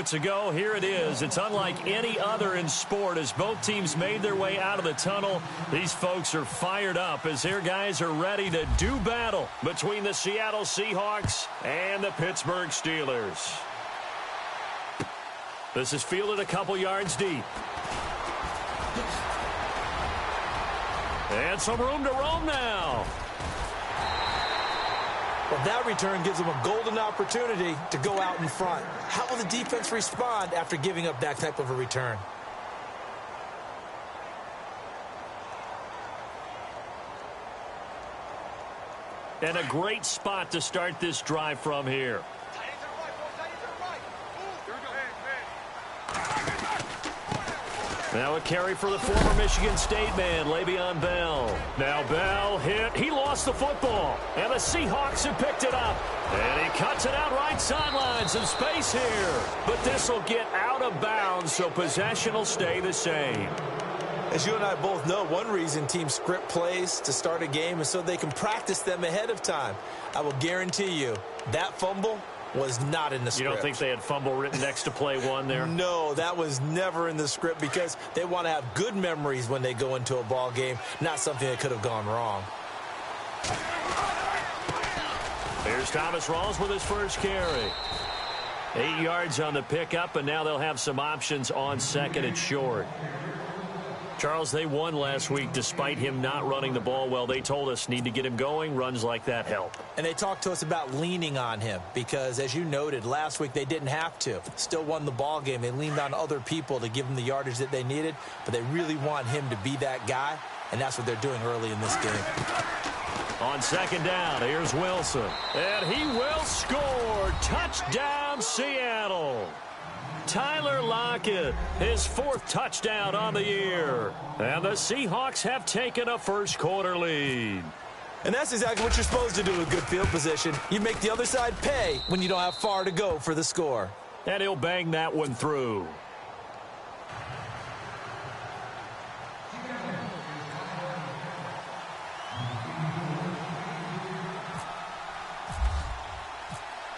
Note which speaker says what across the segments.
Speaker 1: moments ago. Here it is. It's unlike any other in sport as both teams made their way out of the tunnel. These folks are fired up as their guys are ready to do battle between the Seattle Seahawks and the Pittsburgh Steelers. This is fielded a couple yards deep. And some room to roam now.
Speaker 2: Well, that return gives them a golden opportunity to go out in front. How will the defense respond after giving up that type of a return?
Speaker 1: And a great spot to start this drive from here. Now a carry for the former Michigan State man, Le'Veon Bell. Now Bell hit. He lost the football. And the Seahawks have picked it up. And he cuts it out right sideline. Some space here. But this will get out of bounds, so possession will stay the same.
Speaker 2: As you and I both know, one reason teams script plays to start a game is so they can practice them ahead of time. I will guarantee you that fumble was not in the script.
Speaker 1: You don't think they had fumble written next to play one there?
Speaker 2: No, that was never in the script because they want to have good memories when they go into a ball game, not something that could have gone wrong.
Speaker 1: Here's Thomas Rawls with his first carry. 8 yards on the pickup, and now they'll have some options on second and short. Charles, they won last week despite him not running the ball well. They told us need to get him going. Runs like that help.
Speaker 2: And they talked to us about leaning on him because, as you noted, last week they didn't have to. Still won the ball game. They leaned on other people to give them the yardage that they needed, but they really want him to be that guy, and that's what they're doing early in this game.
Speaker 1: On second down, here's Wilson. And he will score. Touchdown, Seattle. Tyler Lockett, his 4th touchdown on the year. And the Seahawks have taken a first-quarter lead.
Speaker 2: And that's exactly what you're supposed to do with good field position. You make the other side pay when you don't have far to go for the score.
Speaker 1: And he'll bang that one through.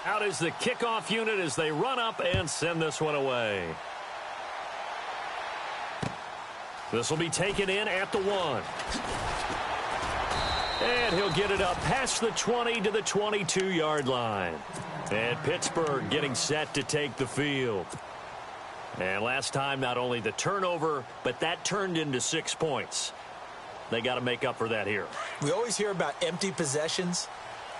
Speaker 1: Out is the kickoff unit as they run up and send this one away. This will be taken in at the 1. And he'll get it up past the 20 to the 22-yard line. And Pittsburgh getting set to take the field. And last time, not only the turnover, but that turned into 6 points. They got to make up for that here.
Speaker 2: We always hear about empty possessions,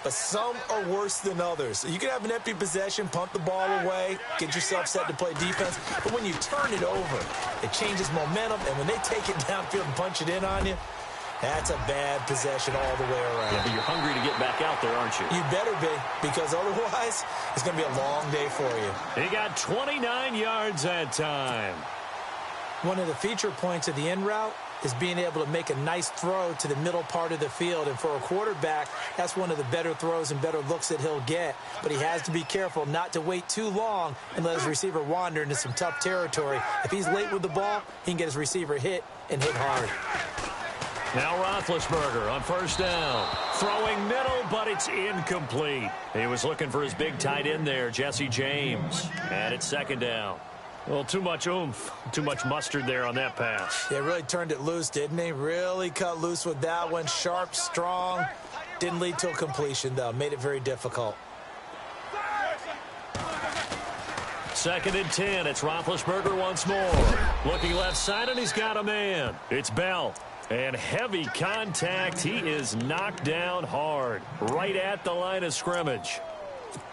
Speaker 2: but some are worse than others. You can have an empty possession, punt the ball away, get yourself set to play defense. But when you turn it over, it changes momentum. And when they take it downfield and punch it in on you, that's a bad possession all the way around.
Speaker 1: Yeah, but you're hungry to get back out there, aren't you?
Speaker 2: You better be, because otherwise it's going to be a long day for you.
Speaker 1: He got 29 yards that time.
Speaker 2: One of the feature points of the in route is being able to make a nice throw to the middle part of the field. And for a quarterback, that's one of the better throws and better looks that he'll get. But he has to be careful not to wait too long and let his receiver wander into some tough territory. If he's late with the ball, he can get his receiver hit and hit hard.
Speaker 1: Now Roethlisberger on first down. Throwing middle, but it's incomplete. He was looking for his big tight end there, Jesse James. And it's second down. Well, too much oomph, too much mustard there on that pass.
Speaker 2: They really turned it loose, didn't he? Really cut loose with that one. Sharp, strong. Didn't lead to a completion, though. Made it very difficult.
Speaker 1: Second and 10. It's Roethlisberger once more. Looking left side, and he's got a man. It's Bell. And heavy contact. He is knocked down hard, right at the line of scrimmage.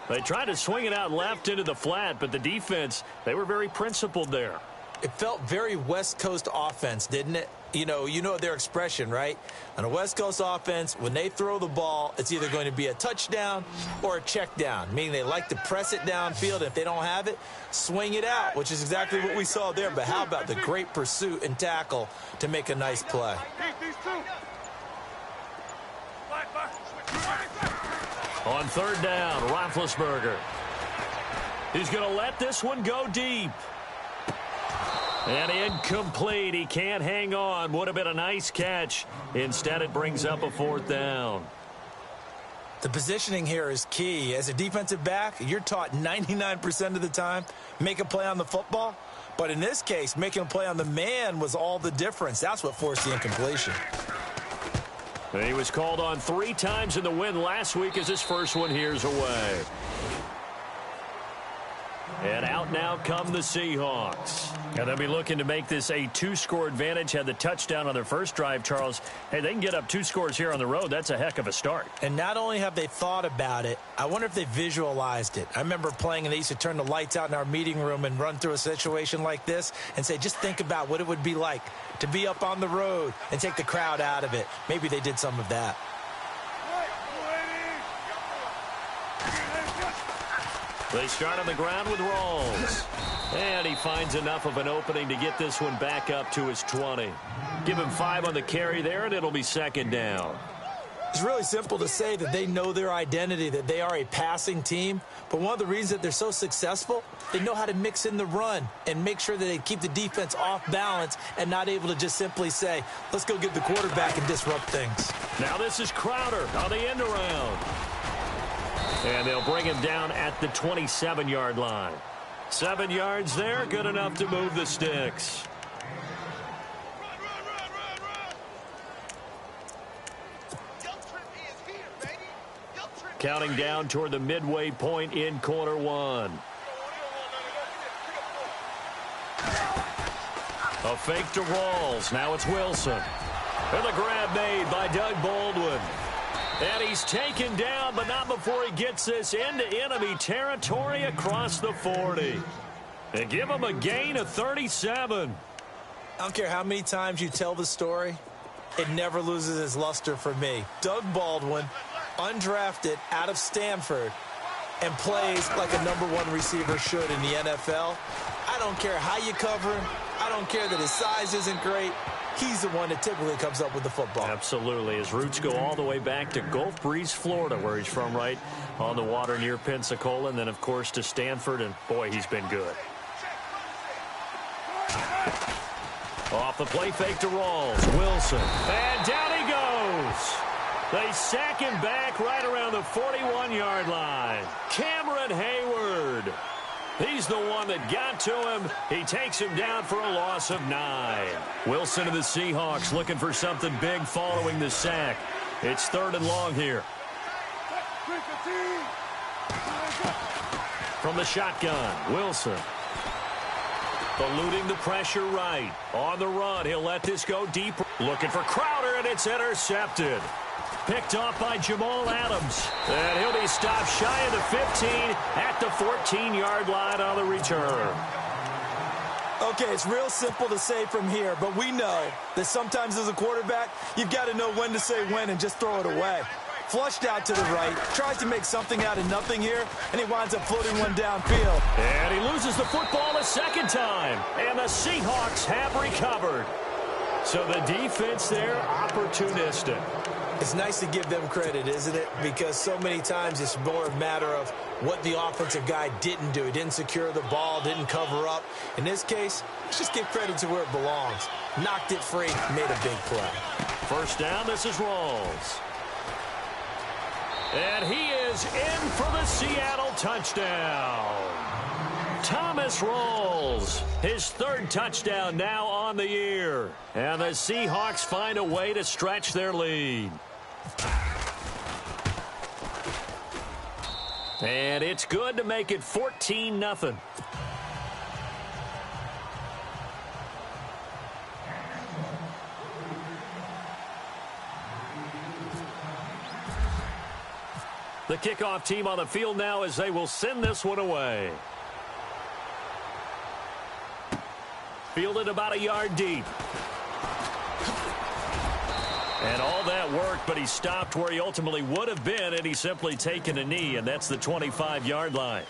Speaker 1: They tried to swing it out left into the flat, but the defense, they were very principled there.
Speaker 2: It felt very West Coast offense, didn't it? You know their expression, right? On a West Coast offense, when they throw the ball, it's either going to be a touchdown or a check down, meaning they like to press it downfield. If they don't have it, swing it out, which is exactly what we saw there. But how about the great pursuit and tackle to make a nice play?
Speaker 1: On third down, Roethlisberger. He's going to let this one go deep. And incomplete. He can't hang on. Would have been a nice catch. Instead, it brings up a fourth down.
Speaker 2: The positioning here is key. As a defensive back, you're taught 99% of the time, make a play on the football. But in this case, making a play on the man was all the difference. That's what forced the incompletion.
Speaker 1: He was called on 3 times in the win last week as his first one here's away. And out now come the Seahawks. And they'll be looking to make this a 2-score advantage. Had the touchdown on their first drive, Charles. Hey, they can get up 2 scores here on the road. That's a heck of a start.
Speaker 2: And not only have they thought about it, I wonder if they visualized it. I remember playing, and they used to turn the lights out in our meeting room and run through a situation like this and say, just think about what it would be like to be up on the road and take the crowd out of it. Maybe they did some of that.
Speaker 1: They start on the ground with Rawls. And he finds enough of an opening to get this one back up to his 20. Give him 5 on the carry there, and it'll be second down.
Speaker 2: It's really simple to say that they know their identity, that they are a passing team. But one of the reasons that they're so successful, they know how to mix in the run and make sure that they keep the defense off balance and not able to just simply say, let's go get the quarterback and disrupt things.
Speaker 1: Now this is Crowder on the end around. And they'll bring him down at the 27-yard line. 7 yards there, good enough to move the sticks. Counting down toward the midway point in quarter 1. A fake to Rawls. Now it's Wilson. And the grab made by Doug Baldwin. And he's taken down, but not before he gets this into enemy territory across the 40. And give him a gain of 37.
Speaker 2: I don't care how many times you tell the story, it never loses its luster for me. Doug Baldwin, undrafted out of Stanford, and plays like a #1 receiver should in the NFL. I don't care how you cover him. I don't care that his size isn't great. He's the one that typically comes up with the football.
Speaker 1: Absolutely. His roots go all the way back to Gulf Breeze, Florida, where he's from, right on the water near Pensacola, and then, of course, to Stanford, and, boy, he's been good. Off the play fake to Rawls. Wilson. And down he goes. They sack him back right around the 41-yard line. Cameron Hayward. He's the one that got to him. He takes him down for a loss of 9. Wilson of the Seahawks looking for something big following the sack. It's 3rd and long here. From the shotgun, Wilson. Eluding the pressure right. On the run, he'll let this go deep. Looking for Crowder, and it's intercepted. Picked off by Jamal Adams. And he'll be stopped shy of the 15 at the 14-yard line on the return.
Speaker 2: Okay, it's real simple to say from here, but we know that sometimes as a quarterback, you've got to know when to say when and just throw it away. Flushed out to the right, tries to make something out of nothing here, and he winds up floating one downfield.
Speaker 1: And he loses the football a second time, and the Seahawks have recovered. So the defense there, opportunistic.
Speaker 2: It's nice to give them credit, isn't it? Because so many times it's more a matter of what the offensive guy didn't do. He didn't secure the ball, didn't cover up. In this case, let's just give credit to where it belongs. Knocked it free, made a big play.
Speaker 1: First down, this is Rawls. And he is in for the Seattle touchdown. Thomas Rawls, his 3rd touchdown now on the year. And the Seahawks find a way to stretch their lead. And it's good to make it 14-0. The kickoff team on the field now as they will send this one away. Fielded about a yard deep. And all that worked, but he stopped where he ultimately would have been, and he's simply taken a knee, and that's the 25-yard line.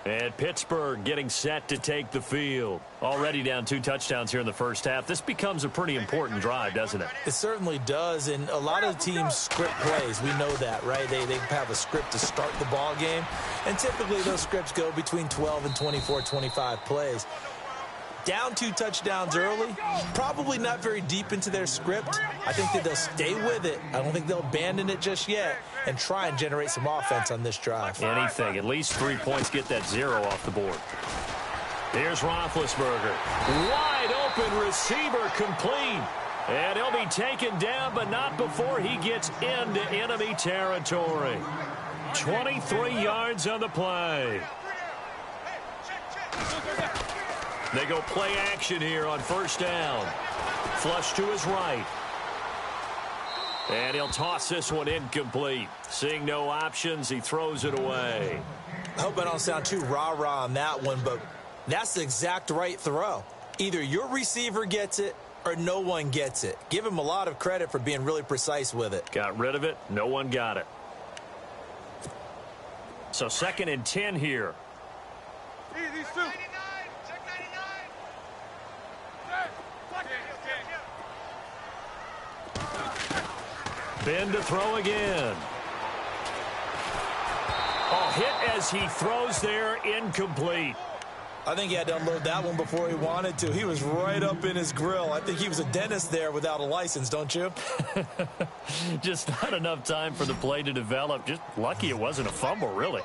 Speaker 1: And Pittsburgh getting set to take the field. Already down 2 touchdowns here in the first half. This becomes a pretty important drive, doesn't it?
Speaker 2: It certainly does, and a lot of teams script plays. We know that, right? They have a script to start the ball game, and typically those scripts go between 12 and 24, 25 plays. Down 2 touchdowns early, probably not very deep into their script. I think that they'll stay with it. I don't think they'll abandon it just yet and try and generate some offense on this drive.
Speaker 1: Anything. At least 3 points, get that 0 off the board. Here's Roethlisberger. Wide open receiver complete. And he'll be taken down, but not before he gets into enemy territory. 23 yards on the play. They go play action here on first down. Flush to his right. And he'll toss this one incomplete. Seeing no options, he throws it away.
Speaker 2: I hope I don't sound too rah-rah on that one, but that's the exact right throw. Either your receiver gets it or no one gets it. Give him a lot of credit for being really precise with it.
Speaker 1: Got rid of it. No one got it. So 2nd and 10 here. Ben to throw again. Oh, hit as he throws there, incomplete.
Speaker 2: I think he had to unload that one before he wanted to. He was right up in his grill. I think he was a dentist there without a license, don't you?
Speaker 1: Just not enough time for the play to develop. Just lucky it wasn't a fumble, really.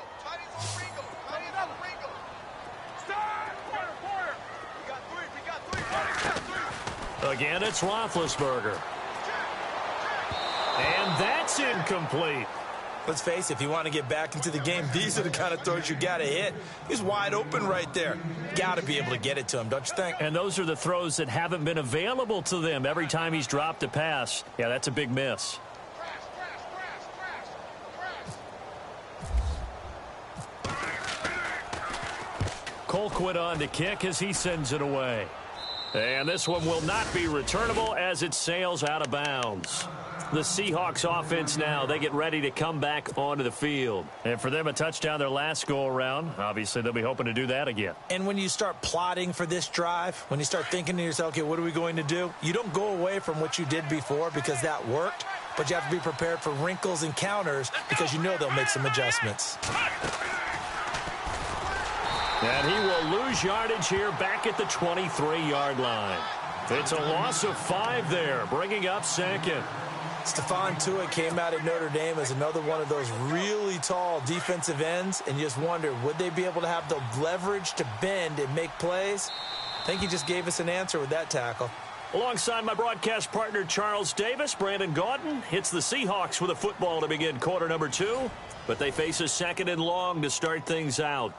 Speaker 1: Again, it's Roethlisberger. And that's incomplete.
Speaker 2: Let's face it, if you want to get back into the game, these are the kind of throws you got to hit. He's wide open right there. Got to be able to get it to him, don't you think?
Speaker 1: And those are the throws that haven't been available to them every time he's dropped a pass. Yeah, that's a big miss. Colquitt on to kick as he sends it away. And this one will not be returnable as it sails out of bounds. The Seahawks offense now, they get ready to come back onto the field. And for them, a touchdown their last go-around. Obviously, they'll be hoping to do that again.
Speaker 2: And when you start plotting for this drive, when you start thinking to yourself, okay, what are we going to do? You don't go away from what you did before because that worked, but you have to be prepared for wrinkles and counters because you know they'll make some adjustments.
Speaker 1: And he will lose yardage here back at the 23-yard line. It's a loss of 5 there, bringing up 2nd.
Speaker 2: Stephon Tuitt came out at Notre Dame as another one of those really tall defensive ends, and you just wonder, would they be able to have the leverage to bend and make plays? I think he just gave us an answer with that tackle.
Speaker 1: Alongside my broadcast partner, Charles Davis, Brandon Gaudin hits the Seahawks with a football to begin quarter number 2, but they face a 2nd and long to start things out.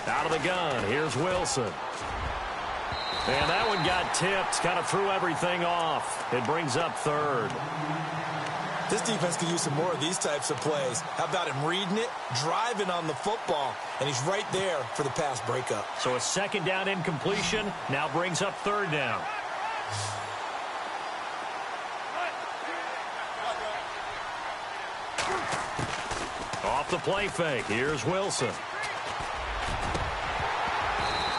Speaker 1: Out of the gun, here's Wilson. And that one got tipped, kind of threw everything off. It brings up 3rd.
Speaker 2: This defense could use some more of these types of plays. How about him reading it, driving on the football, and he's right there for the pass breakup.
Speaker 1: So a 2nd down incompletion now brings up 3rd down. Off the play fake, here's Wilson.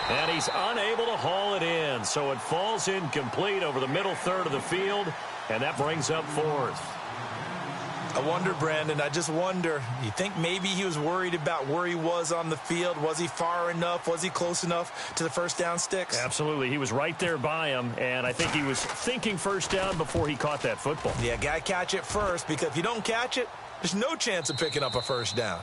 Speaker 1: And he's unable to haul it in, so it falls incomplete over the middle 3rd of the field, and that brings up 4th.
Speaker 2: I wonder, Brandon, I just wonder, you think maybe he was worried about where he was on the field? Was he far enough? Was he close enough to the first down sticks?
Speaker 1: Absolutely. He was right there by him, and I think he was thinking first down before he caught that football.
Speaker 2: Yeah, got to catch it first, because if you don't catch it, there's no chance of picking up a first down.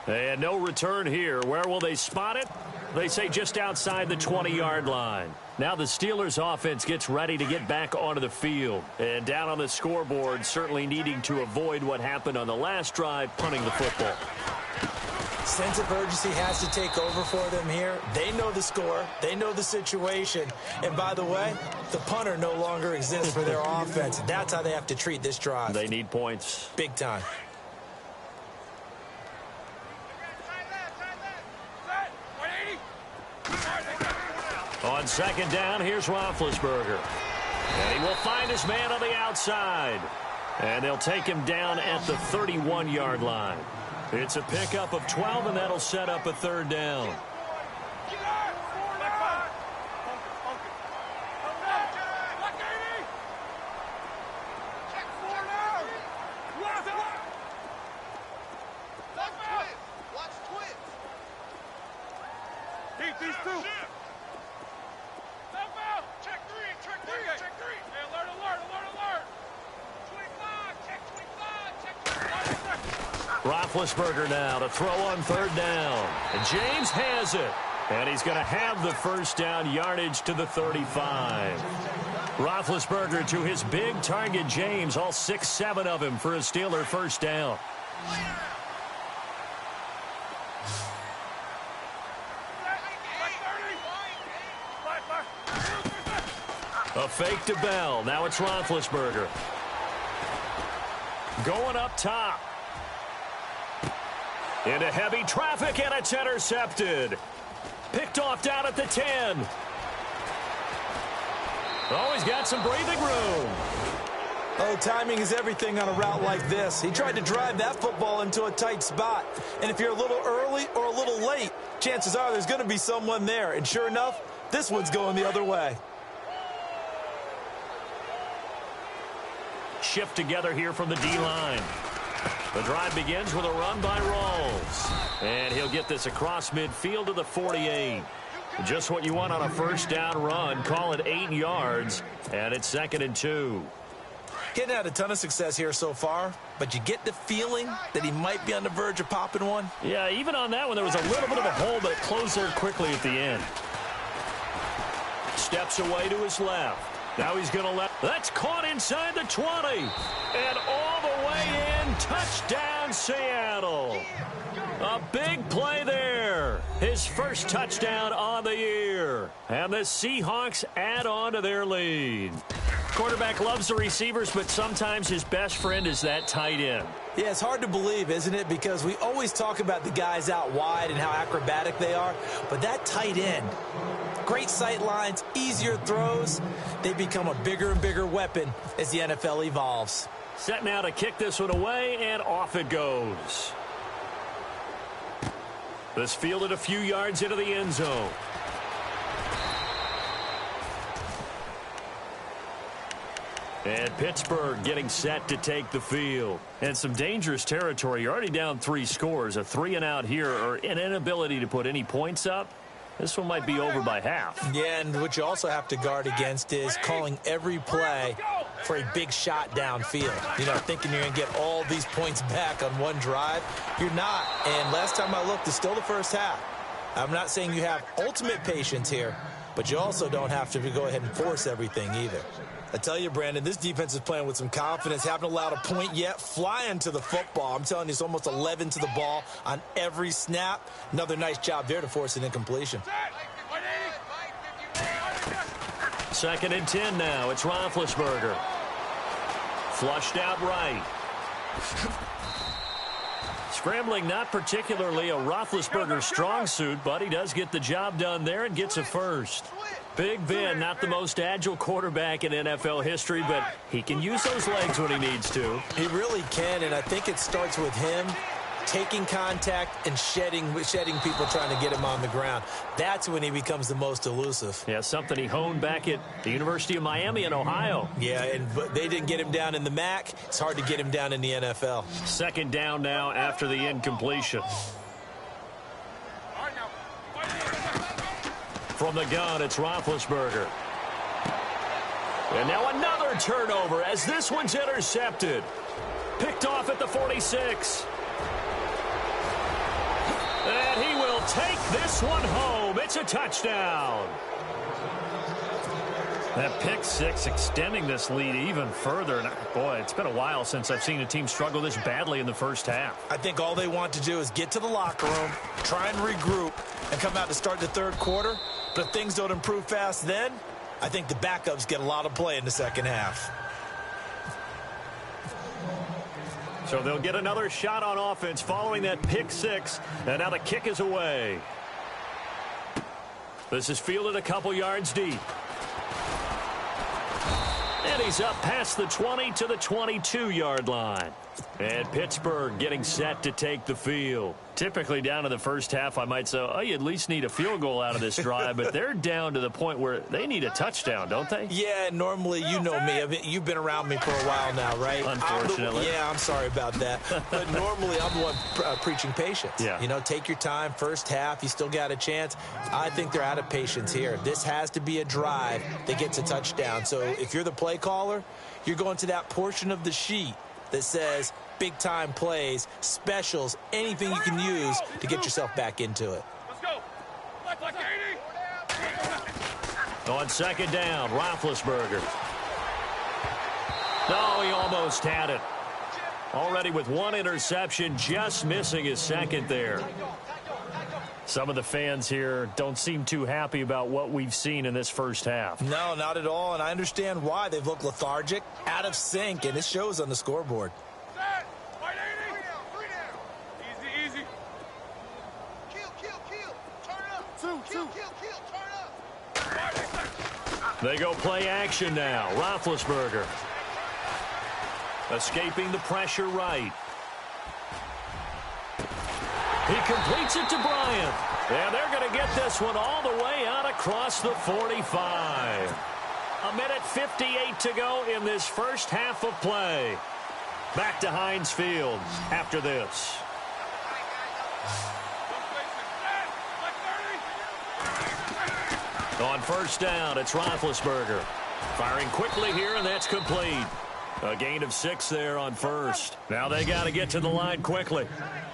Speaker 1: And no return here. Where will they spot it? They say just outside the 20-yard line. Now the Steelers offense gets ready to get back onto the field. And down on the scoreboard, certainly needing to avoid what happened on the last drive, punting the football.
Speaker 2: Sense of urgency has to take over for them here. They know the score. They know the situation. And by the way, the punter no longer exists for their offense. That's how they have to treat this drive.
Speaker 1: They need points.
Speaker 2: Big time.
Speaker 1: On 2nd down, here's Roethlisberger. And he will find his man on the outside. And they'll take him down at the 31-yard line. It's a pickup of 12, and that'll set up a 3rd down. Roethlisberger now to throw on third down. And James has it. And he's going to have the first down yardage to the 35. Roethlisberger to his big target, James, all 6-7 of him for a Steeler first down. A fake to Bell. Now it's Roethlisberger. Going up top. Into heavy traffic, and it's intercepted. Picked off down at the 10. Oh, he's got some breathing room.
Speaker 2: Oh, timing is everything on a route like this. He tried to drive that football into a tight spot. And if you're a little early or a little late, chances are there's going to be someone there. And sure enough, this one's going the other way.
Speaker 1: Shift together here from the D-line. The drive begins with a run by Rawls. And he'll get this across midfield to the 48. Just what you want on a first down run. Call it 8 yards. And it's 2nd and 2.
Speaker 2: Getting had a ton of success here so far, but you get the feeling that he might be on the verge of popping one.
Speaker 1: Yeah, even on that one, there was a little bit of a hole, but it closed there quickly at the end. Steps away to his left. Now he's going to let... That's caught inside the 20. And all the way in. Touchdown, Seattle. A big play there. His first touchdown on the year. And the Seahawks add on to their lead. Quarterback loves the receivers, but sometimes his best friend is that tight end.
Speaker 2: Yeah, it's hard to believe, isn't it? Because we always talk about the guys out wide and how acrobatic they are. But that tight end, great sight lines, easier throws. They become a bigger and bigger weapon as the NFL evolves.
Speaker 1: Set now to kick this one away, and off it goes. This fielded a few yards into the end zone. And Pittsburgh getting set to take the field. And some dangerous territory. You're already down 3 scores. A 3-and-out here, or an inability to put any points up. This one might be over by half.
Speaker 2: Yeah, and what you also have to guard against is calling every play for a big shot downfield. You know, thinking you're going to get all these points back on one drive. You're not. And last time I looked, it's still the first half. I'm not saying you have ultimate patience here, but you also don't have to go ahead and force everything either. I tell you, Brandon, this defense is playing with some confidence. Haven't allowed a point yet. Flying to the football. I'm telling you, it's almost 11 to the ball on every snap. Another nice job there to force an incompletion.
Speaker 1: 2nd and 10 now. It's Roethlisberger. Flushed out right. Scrambling, not particularly a Roethlisberger strong suit, but he does get the job done there and gets a first. Big Ben, not the most agile quarterback in NFL history, but he can use those legs when he needs to.
Speaker 2: He really can, and I think it starts with him taking contact and shedding people trying to get him on the ground. That's when he becomes the most elusive.
Speaker 1: Yeah, something he honed back at the University of Miami in Ohio.
Speaker 2: Yeah, and they didn't get him down in the MAC. It's hard to get him down in the NFL.
Speaker 1: 2nd down now after the incompletion. From the gun, it's Roethlisberger. And now another turnover as this one's intercepted. Picked off at the 46. And he will take this one home. It's a touchdown. That pick six extending this lead even further. And boy, it's been a while since I've seen a team struggle this badly in the first half.
Speaker 2: I think all they want to do is get to the locker room, try and regroup, and come out to start the third quarter. But if things don't improve fast then, I think the backups get a lot of play in the second half.
Speaker 1: So they'll get another shot on offense following that pick six. And now the kick is away. This is fielded a couple yards deep. And he's up past the 20 to the 22-yard line. And Pittsburgh getting set to take the field. Typically down to the first half, I might say, oh, you at least need a field goal out of this drive. But they're down to the point where they need a touchdown, don't they?
Speaker 2: Yeah, normally, you know me. You've been around me for a while now, right?
Speaker 1: Unfortunately.
Speaker 2: I'm sorry about that. But normally, I'm the one preaching patience.
Speaker 1: Yeah.
Speaker 2: You know, take your time. First half, you still got a chance. I think they're out of patience here. This has to be a drive that gets a touchdown. So if you're the play caller, you're going to that portion of the sheet that says big-time plays, specials, anything you can use to get yourself back into it.
Speaker 3: Let's go. Like 80.
Speaker 1: On second down, Roethlisberger. No, he almost had it. Already with one interception, just missing his second there. Some of the fans here don't seem too happy about what we've seen in this first half.
Speaker 2: No, not at all, and I understand why. They've looked lethargic, out of sync, and it shows on the scoreboard.
Speaker 3: Set. White 80. Easy. Kill. Turn up. Two. Kill. Turn up.
Speaker 1: They go play action now. Roethlisberger. Escaping the pressure right. He completes it to Bryant. And they're going to get this one all the way out across the 45. A minute 58 to go in this first half of play. Back to Heinz Field after this. On first down, it's Roethlisberger. Firing quickly here, and that's complete. A gain of 6 there on first. Now they got to get to the line quickly.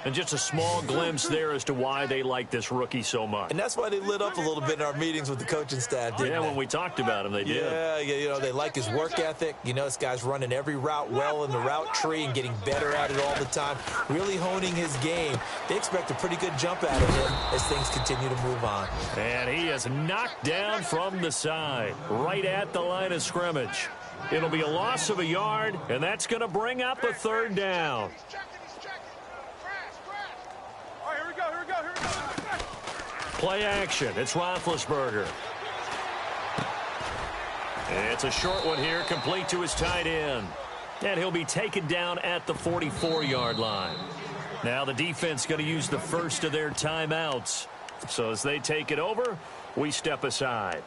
Speaker 1: And just a small glimpse there as to why they like this rookie so much.
Speaker 2: And that's why they lit up a little bit in our meetings with the coaching staff, didn't they?
Speaker 1: When we talked about him, they did.
Speaker 2: Yeah, you know, they like his work ethic. You know, this guy's running every route well in the route tree and getting better at it all the time, really honing his game. They expect a pretty good jump out of him as things continue to move on.
Speaker 1: And he is knocked down from the side, right at the line of scrimmage. It'll be a loss of a yard, and that's going to bring up a third down.
Speaker 3: He's checking. All right, here we go.
Speaker 1: Play action. It's Roethlisberger. It's a short one here, complete to his tight end. And he'll be taken down at the 44-yard line. Now the defense going to use the first of their timeouts. So as they take it over, we step aside.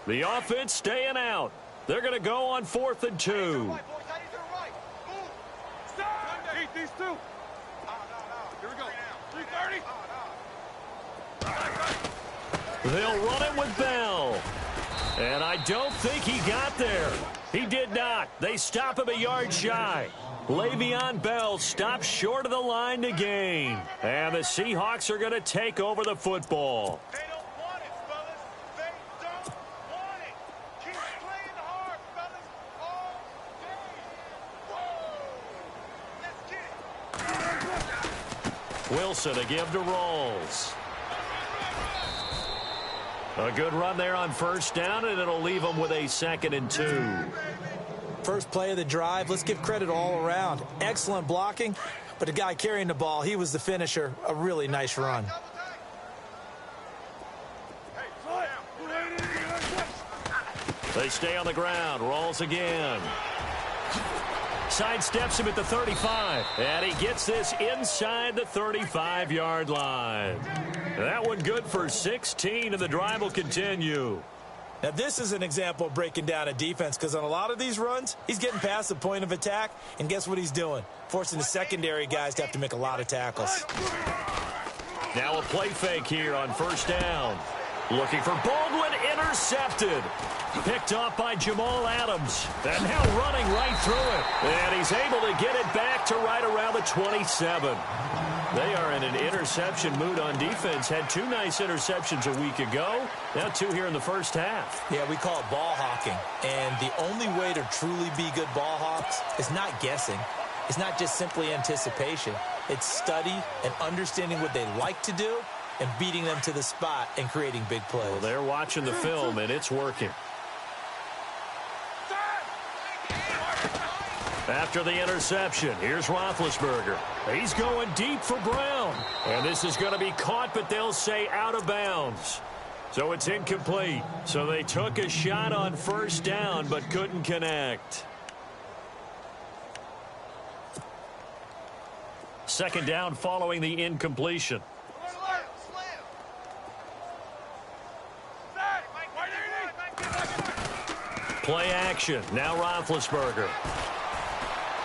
Speaker 1: The offense staying out. They're going to go on 4th and 2.
Speaker 3: Eat these two. Here we go. 330.
Speaker 1: They'll run it with Bell. And I don't think he got there. He did not. They stop him a yard shy. Le'Veon Bell stops short of the line to gain. And the Seahawks are going to take over the football.
Speaker 3: They don't want it, fellas. They don't want it. Keep playing hard, fellas. All day. Whoa. Let's get it.
Speaker 1: Wilson to give to Rolls. A good run there on first down, and it'll leave them with a 2nd and 2.
Speaker 2: First play of the drive, let's give credit all around. Excellent blocking, but the guy carrying the ball, he was the finisher. A really nice run.
Speaker 1: They stay on the ground. Rolls again. Sidesteps him at the 35. And he gets this inside the 35-yard line. That one good for 16, and the drive will continue.
Speaker 2: Now, this is an example of breaking down a defense, because on a lot of these runs, he's getting past the point of attack, and guess what he's doing? Forcing the secondary guys to have to make a lot of tackles.
Speaker 1: Now a play fake here on first down. Looking for Baldwin, intercepted. Picked off by Jamal Adams. And now running right through it. And he's able to get it back to right around the 27. They are in an interception mood on defense. Had 2 nice interceptions a week ago. Now 2 here in the first half.
Speaker 2: Yeah, we call it ball hawking. And the only way to truly be good ball hawks is not guessing. It's not just simply anticipation. It's study and understanding what they like to do and beating them to the spot and creating big plays.
Speaker 1: Well, they're watching the film, and it's working. After the interception, here's Roethlisberger. He's going deep for Brown. And this is going to be caught, but they'll say out of bounds. So it's incomplete. So they took a shot on first down, but couldn't connect. Second down following the incompletion. Play action. Now Roethlisberger.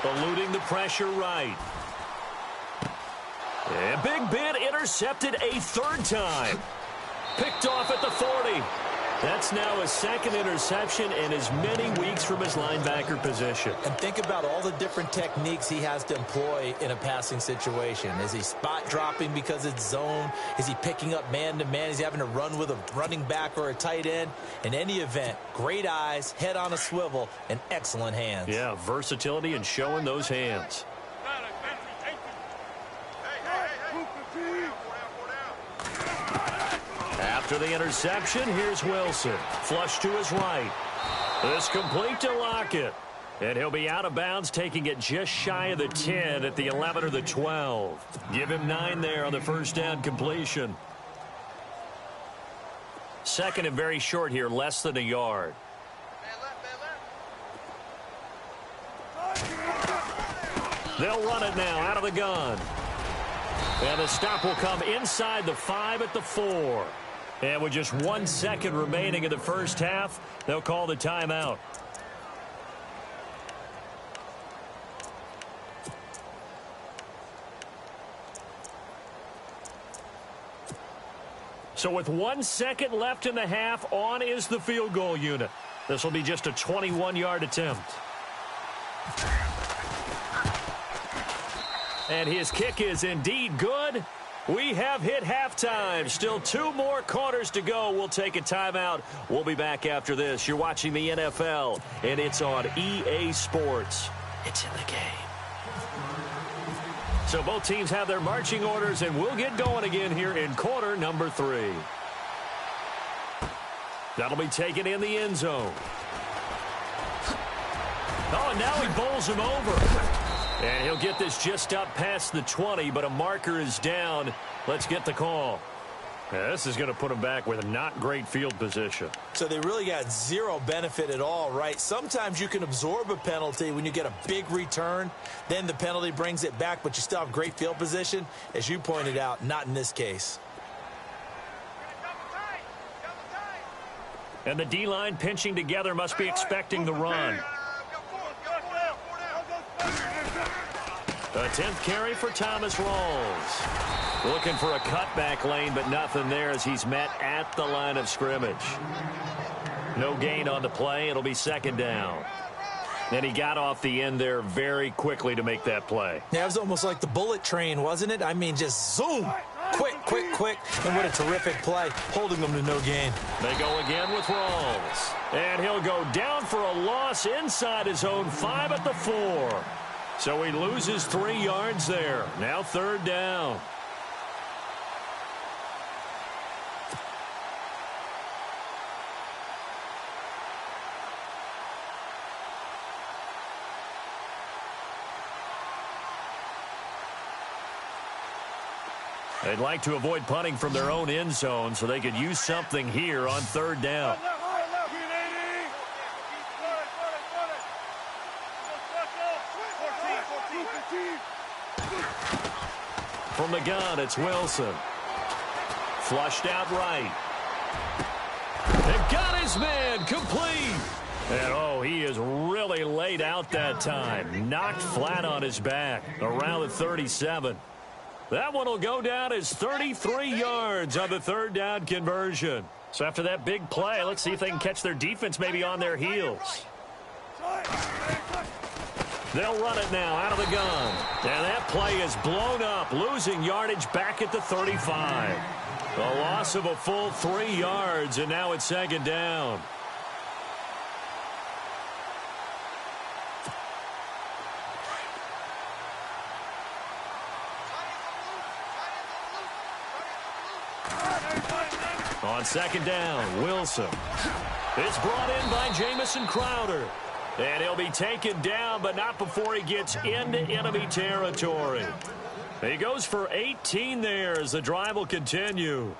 Speaker 1: Eluding the pressure right. And big bid intercepted a third time. Picked off at the 40. That's now his second interception in as many weeks from his linebacker position.
Speaker 2: And think about all the different techniques he has to employ in a passing situation. Is he spot dropping because it's zone? Is he picking up man-to-man? Is he having to run with a running back or a tight end? In any event, great eyes, head on a swivel, and excellent hands.
Speaker 1: Yeah, versatility and showing those hands. After the interception, here's Wilson. Flush to his right. This complete to Lockett. And he'll be out of bounds, taking it just shy of the 10 at the 11 or the 12. Give him 9 there on the first down completion. Second and very short here, less than a yard. They'll run it now out of the gun. And the stop will come inside the 5 at the 4. And with just 1 second remaining in the first half, they'll call the timeout. So with 1 second left in the half, on is the field goal unit. This will be just a 21-yard attempt. And his kick is indeed good. We have hit halftime. Still 2 more quarters to go. We'll take a timeout. We'll be back after this. You're watching the NFL, and it's on EA Sports. It's in the game. So both teams have their marching orders, and we'll get going again here in quarter number 3. That'll be taken in the end zone. Oh, and now he bowls him over. And he'll get this just up past the 20, but a marker is down. Let's get the call. Yeah, this is going to put him back with a not great field position.
Speaker 2: So they really got zero benefit at all, right? Sometimes you can absorb a penalty when you get a big return. Then the penalty brings it back, but you still have great field position. As you pointed out, not in this case.
Speaker 1: And the D-line pinching together must be expecting the run. A 10th carry for Thomas Rawls. Looking for a cutback lane, but nothing there as he's met at the line of scrimmage. No gain on the play. It'll be second down. And he got off the end there very quickly to make that play.
Speaker 2: Yeah, it was almost like the bullet train, wasn't it? I mean, just zoom. Quick, quick, quick. And what a terrific play, holding them to no gain.
Speaker 1: They go again with Rawls. And he'll go down for a loss inside his own 5 at the 4. So he loses 3 yards there. Now third down. They'd like to avoid punting from their own end zone so they could use something here on third down. From the gun, it's Wilson. Flushed out right. And got his man complete. And, oh, he is really laid out that time. Knocked flat on his back around the 37. That one will go down as 33 yards on the third down conversion. So after that big play, let's see if they can catch their defense maybe on their heels. They'll run it now out of the gun. And that play is blown up, losing yardage back at the 35. A loss of a full 3 yards, and now it's second down. On second down, Wilson. It's brought in by Jamison Crowder. And he'll be taken down, but not before he gets into enemy territory. He goes for 18 there as the drive will continue.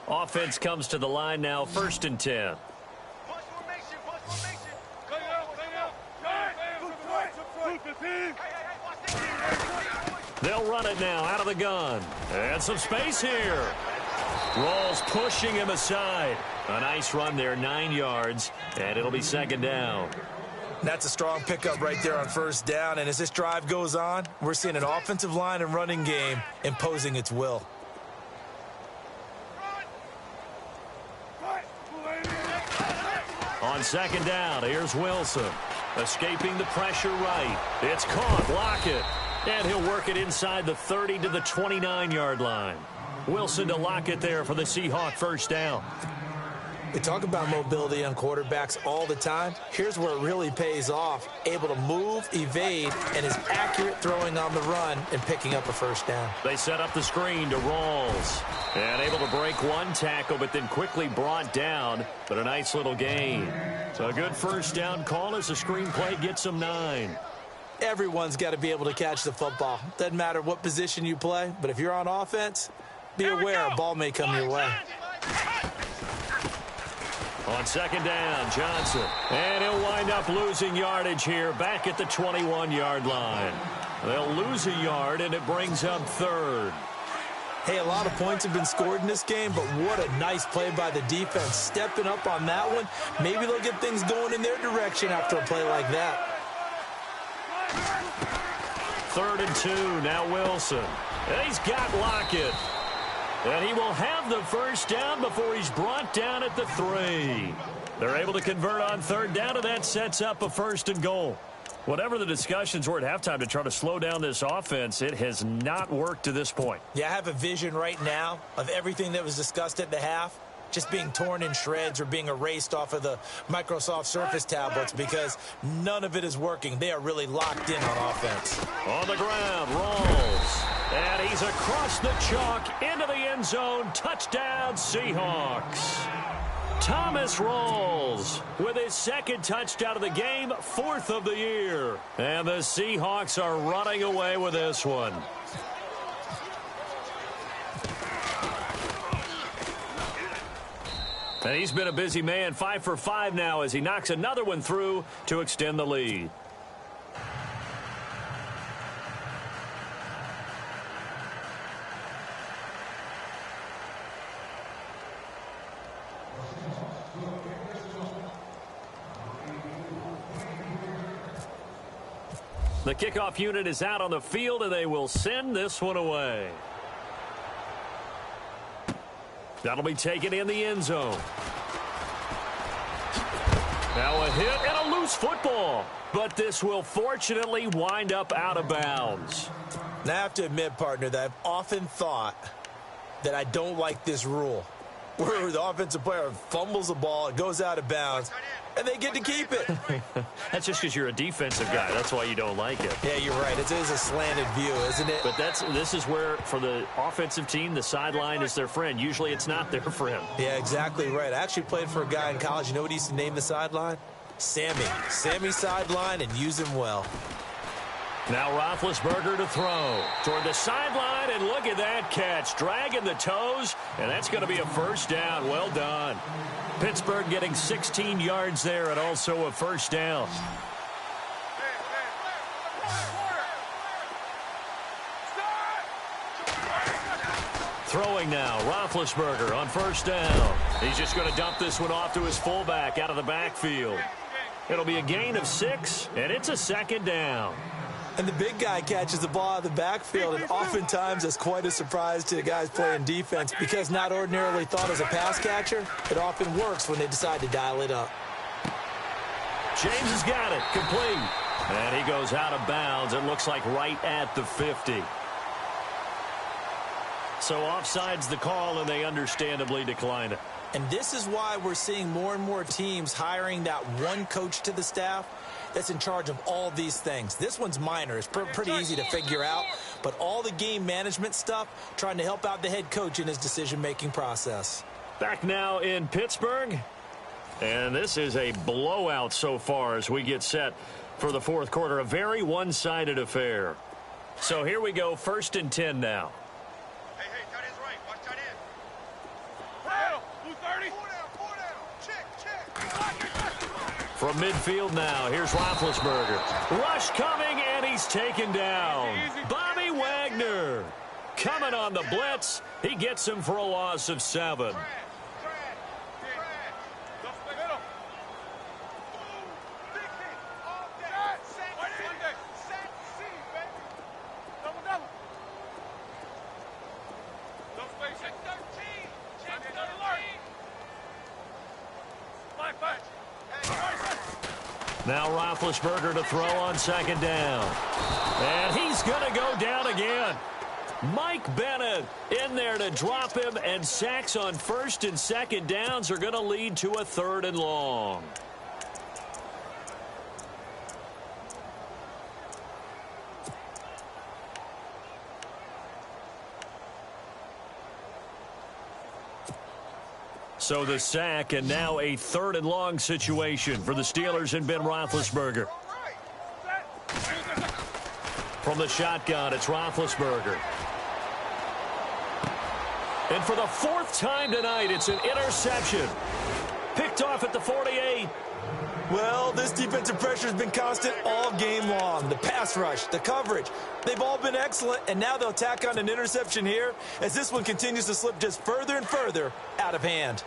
Speaker 1: Offense comes to the line now, 1st and 10. They'll run it now out of the gun. And some space here. Rawls pushing him aside. A nice run there, 9 yards, and it'll be second down.
Speaker 2: That's a strong pickup right there on first down. And as this drive goes on, we're seeing an offensive line and running game imposing its will.
Speaker 1: On second down, here's Wilson. Escaping the pressure right. It's caught. Lockett. And he'll work it inside the 30 to the 29-yard line. Wilson to Lockett there for the Seahawk first down.
Speaker 2: We talk about mobility on quarterbacks all the time. Here's where it really pays off. Able to move, evade, and is accurate throwing on the run and picking up a first down.
Speaker 1: They set up the screen to Rawls. And able to break one tackle, but then quickly brought down. But a nice little gain. So a good first down call as the screenplay gets them 9.
Speaker 2: Everyone's got to be able to catch the football. Doesn't matter what position you play, but if you're on offense, be aware a ball may come your way.
Speaker 1: On second down, Johnson. And he'll wind up losing yardage here back at the 21-yard line. They'll lose a yard, and it brings up third.
Speaker 2: Hey, a lot of points have been scored in this game, but what a nice play by the defense. Stepping up on that one, maybe they'll get things going in their direction after a play like that.
Speaker 1: 3rd and 2, now Wilson. And he's got Lockett. And he will have the first down before he's brought down at the 3. They're able to convert on 3rd down, and that sets up a 1st and goal. Whatever the discussions were at halftime to try to slow down this offense, it has not worked to this point.
Speaker 2: Yeah, I have a vision right now of everything that was discussed at the half just being torn in shreds or being erased off of the Microsoft Surface tablets because none of it is working. They are really locked in on offense.
Speaker 1: On the ground, Rawls. And he's across the chalk into the end zone. Touchdown, Seahawks. Thomas Rawls with his 2nd touchdown of the game, 4th of the year. And the Seahawks are running away with this one. And he's been a busy man, 5 for 5 now as he knocks another one through to extend the lead. The kickoff unit is out on the field, and they will send this one away. That'll be taken in the end zone. Now a hit and a loose football. But this will fortunately wind up out of bounds.
Speaker 2: Now, I have to admit, partner, that I've often thought that I don't like this rule, where the offensive player fumbles the ball, it goes out of bounds, and they get to keep it.
Speaker 1: That's just because you're a defensive guy. That's why you don't like it.
Speaker 2: Yeah, you're right. It is a slanted view, isn't it?
Speaker 1: But this is where, for the offensive team, the sideline is their friend. Usually it's not their friend.
Speaker 2: Yeah, exactly right. I actually played for a guy in college. You know what he used to name the sideline? Sammy. Sammy sideline, and use him well.
Speaker 1: Now Roethlisberger to throw toward the sideline, and look at that catch. Dragging the toes, and that's going to be a first down. Well done. Pittsburgh getting 16 yards there and also a first down. Throwing now, Roethlisberger on first down. He's just going to dump this one off to his fullback out of the backfield. It'll be a gain of 6, and it's a second down.
Speaker 2: And the big guy catches the ball out of the backfield, and oftentimes that's quite a surprise to the guys playing defense because not ordinarily thought as a pass catcher, it often works when they decide to dial it up.
Speaker 1: James has got it, complete. And he goes out of bounds, it looks like right at the 50. So offside's the call, and they understandably decline it.
Speaker 2: And this is why we're seeing more and more teams hiring that one coach to the staff that's in charge of all these things. This one's minor. It's pretty easy to figure out. But all the game management stuff, trying to help out the head coach in his decision-making process.
Speaker 1: Back now in Pittsburgh. And this is a blowout so far as we get set for the fourth quarter. A very one-sided affair. So here we go, 1st and 10 now.
Speaker 3: Hey, tight end's right. Watch tight end. Wow, 230. Four down. Check.
Speaker 1: From midfield now, here's Roethlisberger. Rush coming, and he's taken down. Bobby Wagner coming on the blitz. He gets him for a loss of 7. Now Roethlisberger to throw on second down. And he's going to go down again. Mike Bennett in there to drop him, and sacks on first and second downs are going to lead to a 3rd and long. So the sack, and now a 3rd and long situation for the Steelers and Ben Roethlisberger. From the shotgun, it's Roethlisberger. And for the 4th time tonight, it's an interception. Picked off at the 48.
Speaker 2: Well, this defensive pressure has been constant all game long. The pass rush, the coverage, they've all been excellent, and now they'll tack on an interception here as this one continues to slip just further and further out of hand.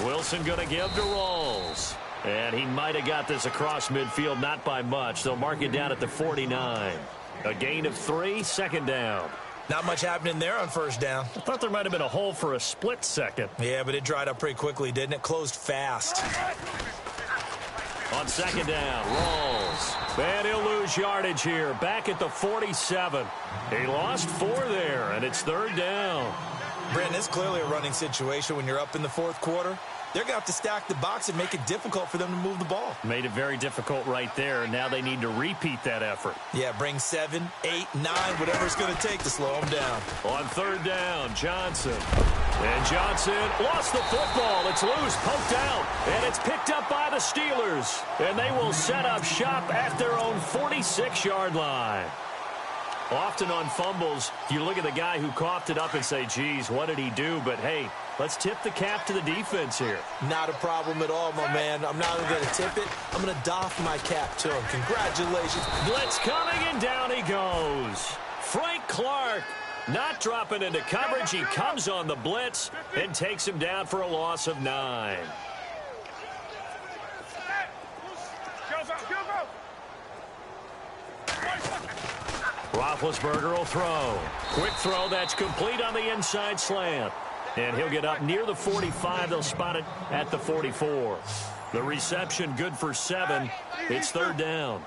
Speaker 1: Wilson going to give to Rawls. And he might have got this across midfield, not by much. They'll mark it down at the 49. A gain of 3, second down.
Speaker 2: Not much happening there on first down.
Speaker 1: I thought there might have been a hole for a split second.
Speaker 2: Yeah, but it dried up pretty quickly, didn't it? Closed fast.
Speaker 1: On second down, Rawls. And he'll lose yardage here. Back at the 47. He lost 4 there, and it's 3rd down.
Speaker 2: Brandon, it's clearly a running situation when you're up in the 4th quarter. They're going to have to stack the box and make it difficult for them to move the ball.
Speaker 1: Made it very difficult right there. Now they need to repeat that effort.
Speaker 2: Yeah, bring 7, 8, 9, whatever it's going to take to slow them down.
Speaker 1: On 3rd down, Johnson. And Johnson lost the football. It's loose, poked out, and it's picked up by the Steelers. And they will set up shop at their own 46-yard line. Often on fumbles, you look at the guy who coughed it up and say, geez, what did he do? But, hey, let's tip the cap to the defense here.
Speaker 2: Not a problem at all, my man. I'm not even going to tip it. I'm going to doff my cap to him. Congratulations.
Speaker 1: Blitz coming, and down he goes. Frank Clark not dropping into coverage. He comes on the blitz and takes him down for a loss of 9. Roethlisberger will throw. Quick throw that's complete on the inside slant. And he'll get up near the 45. They'll spot it at the 44. The reception good for 7. It's 3rd down.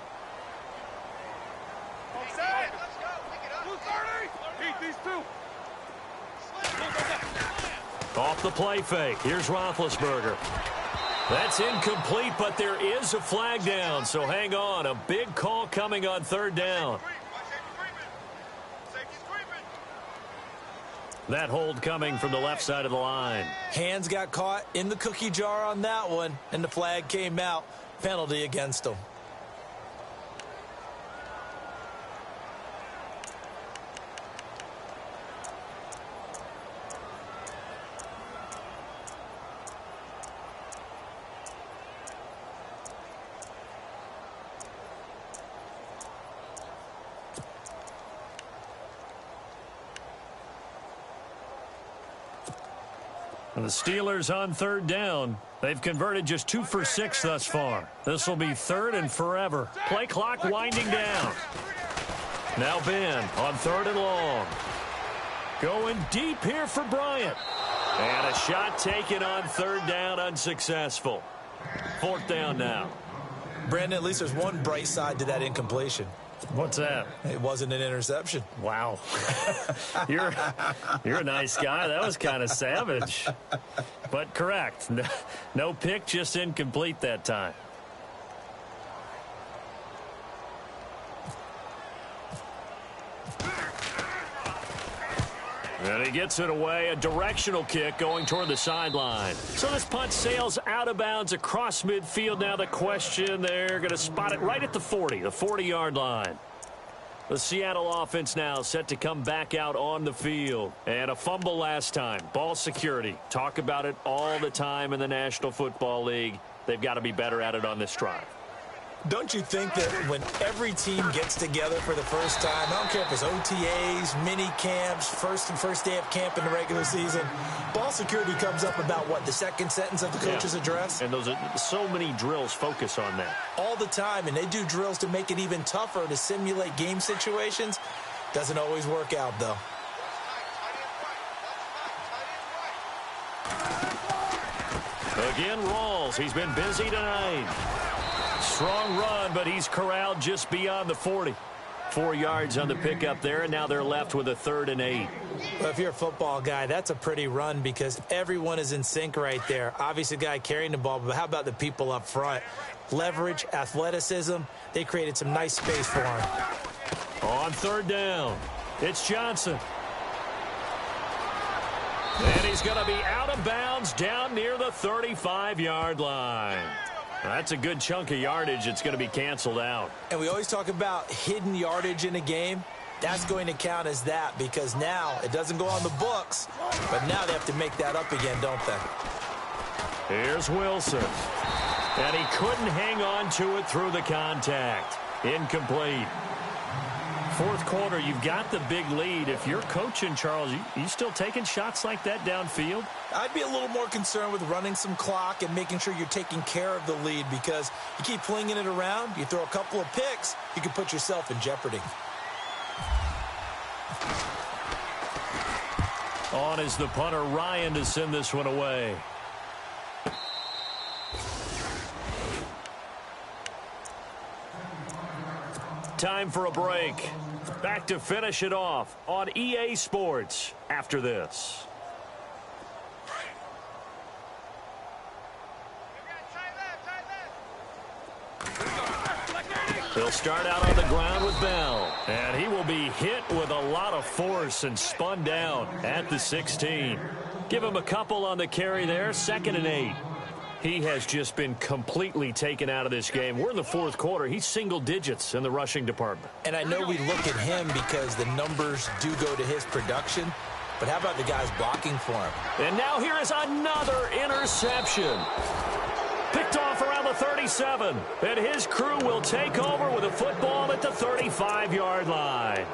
Speaker 1: Off the play fake. Here's Roethlisberger. That's incomplete, but there is a flag down. So hang on. A big call coming on 3rd down. That hold coming from the left side of the line.
Speaker 2: Hands got caught in the cookie jar on that one, and the flag came out. Penalty against them.
Speaker 1: And the Steelers on 3rd down. They've converted just 2 for 6 thus far. This will be 3rd and forever. Play clock winding down. Now Ben on 3rd and long. Going deep here for Bryant. And a shot taken on 3rd down, unsuccessful. 4th down now.
Speaker 2: Brandon, at least there's one bright side to that incompletion.
Speaker 1: What's that?
Speaker 2: It wasn't an interception.
Speaker 1: Wow. You're a nice guy. That was kind of savage. But correct. No pick, just incomplete that time. And he gets it away. A directional kick going toward the sideline. So this punt sails out of bounds across midfield. Now the question, they're going to spot it right at the 40, the 40-yard line. The Seattle offense now set to come back out on the field. And a fumble last time. Ball security. Talk about it all the time in the National Football League. They've got to be better at it on this drive.
Speaker 2: Don't you think that when every team gets together for the first time, I don't care if it's OTAs, mini camps, first day of camp in the regular season, ball security comes up about, what, the second sentence of the coach's address?
Speaker 1: And those are so many drills focus on that.
Speaker 2: All the time, and they do drills to make it even tougher to simulate game situations. Doesn't always work out, though.
Speaker 1: Again, Rawls. He's been busy tonight. Strong run, but he's corralled just beyond the 40. 4 yards on the pickup there, and now they're left with a 3rd and 8.
Speaker 2: Well, if you're a football guy, that's a pretty run because everyone is in sync right there. Obviously, the guy carrying the ball, but how about the people up front? Leverage, athleticism. They created some nice space for him.
Speaker 1: On 3rd down, it's Johnson. And he's going to be out of bounds down near the 35-yard line. That's a good chunk of yardage. It's going to be canceled out.
Speaker 2: And we always talk about hidden yardage in a game. That's going to count as that because now it doesn't go on the books, but now they have to make that up again, don't they?
Speaker 1: Here's Wilson. And he couldn't hang on to it through the contact. Incomplete. 4th quarter, you've got the big lead. If you're coaching, Charles, you still taking shots like that downfield?
Speaker 2: I'd be a little more concerned with running some clock and making sure you're taking care of the lead because you keep flinging it around, you throw a couple of picks, you can put yourself in jeopardy.
Speaker 1: On is the punter, Ryan, to send this one away. Time for a break. Back to finish it off on EA Sports after this. He'll start out on the ground with Bell. And he will be hit with a lot of force and spun down at the 16. Give him a couple on the carry there. 2nd and 8. He has just been completely taken out of this game. We're in the 4th quarter. He's single digits in the rushing department.
Speaker 2: And I know we look at him because the numbers do go to his production. But how about the guys blocking for him?
Speaker 1: And now here is another interception. Picked off around the 37. And his crew will take over with a football at the 35-yard line.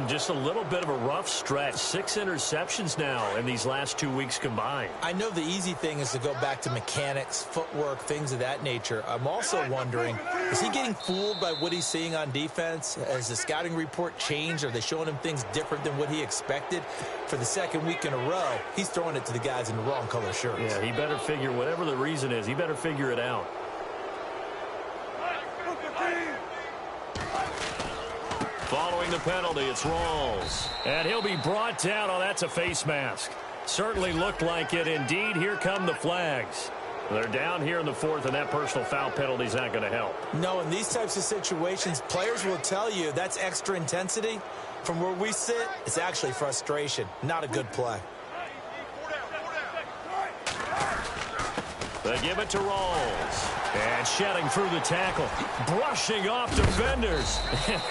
Speaker 1: Just a little bit of a rough stretch. 6 interceptions now in these last 2 weeks combined.
Speaker 2: I know the easy thing is to go back to mechanics, footwork, things of that nature. I'm also wondering, is he getting fooled by what he's seeing on defense? Has the scouting report changed? Are they showing him things different than what he expected? For the 2nd week in a row, he's throwing it to the guys in the wrong color shirts.
Speaker 1: Yeah, he better figure, whatever the reason is, he better figure it out. Following the penalty, it's Rawls. And he'll be brought down. Oh, that's a face mask. Certainly looked like it. Indeed, here come the flags. They're down here in the 4th, and that personal foul penalty is not going to help.
Speaker 2: No, in these types of situations, players will tell you that's extra intensity. From where we sit, it's actually frustration. Not a good play.
Speaker 1: They give it to Rawls. And shedding through the tackle. Brushing off defenders.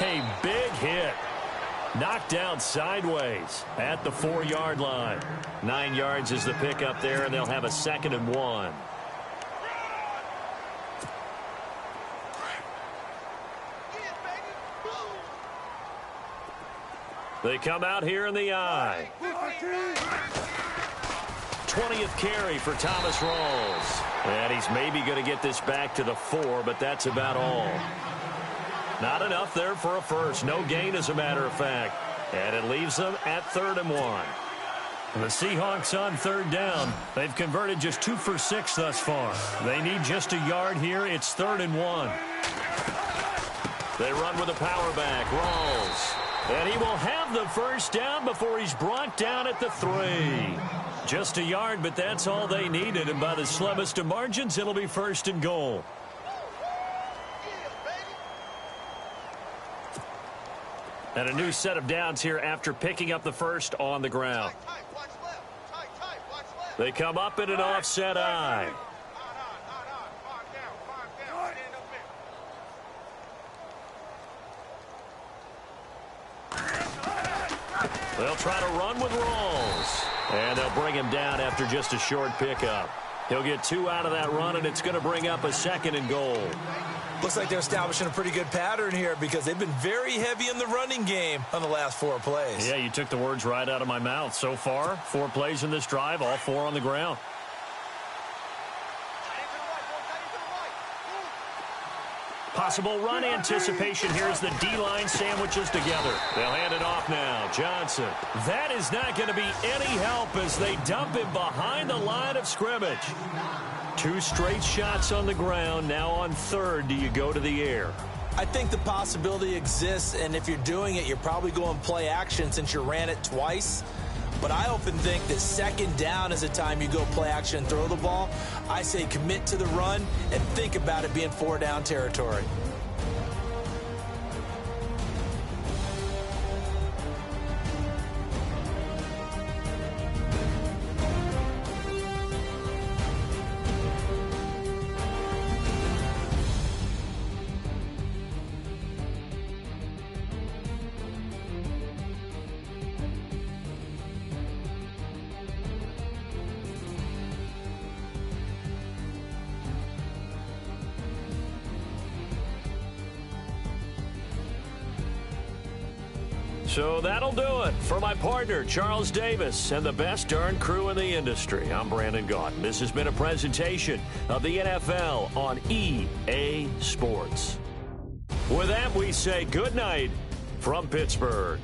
Speaker 1: A big hit. Knocked down sideways at the 4-yard line. 9 yards is the pickup there, and they'll have a 2nd and 1. They come out here in the eye. 20th carry for Thomas Rawls. And he's maybe going to get this back to the 4, but that's about all. Not enough there for a first. No gain, as a matter of fact. And it leaves them at 3rd and 1. The Seahawks on 3rd down. They've converted just 2 for 6 thus far. They need just a yard here. It's 3rd and 1. They run with a power back. Rawls. And he will have the first down before he's brought down at the 3. Just a yard, but that's all they needed. And by the slimmest of margins, it'll be 1st and goal. And a new set of downs here after picking up the first on the ground. They come up in an offset eye. They'll try to run with Rawls. And they'll bring him down after just a short pickup. He'll get 2 out of that run, and it's going to bring up a 2nd and goal.
Speaker 2: Looks like they're establishing a pretty good pattern here because they've been very heavy in the running game on the last 4 plays.
Speaker 1: Yeah, you took the words right out of my mouth. So far, 4 plays in this drive, all 4 on the ground. Possible run anticipation. Here's the D-line sandwiches together. They'll hand it off now. Johnson. That is not going to be any help as they dump him behind the line of scrimmage. 2 straight shots on the ground. Now on third, do you go to the air?
Speaker 2: I think the possibility exists, and if you're doing it, you're probably going play action since you ran it twice. But I often think that second down is the time you go play action and throw the ball. I say commit to the run and think about it being 4-down territory.
Speaker 1: So that'll do it for my partner, Charles Davis, and the best darn crew in the industry. I'm Brandon Gaudin. This has been a presentation of the NFL on EA Sports. With that, we say good night from Pittsburgh.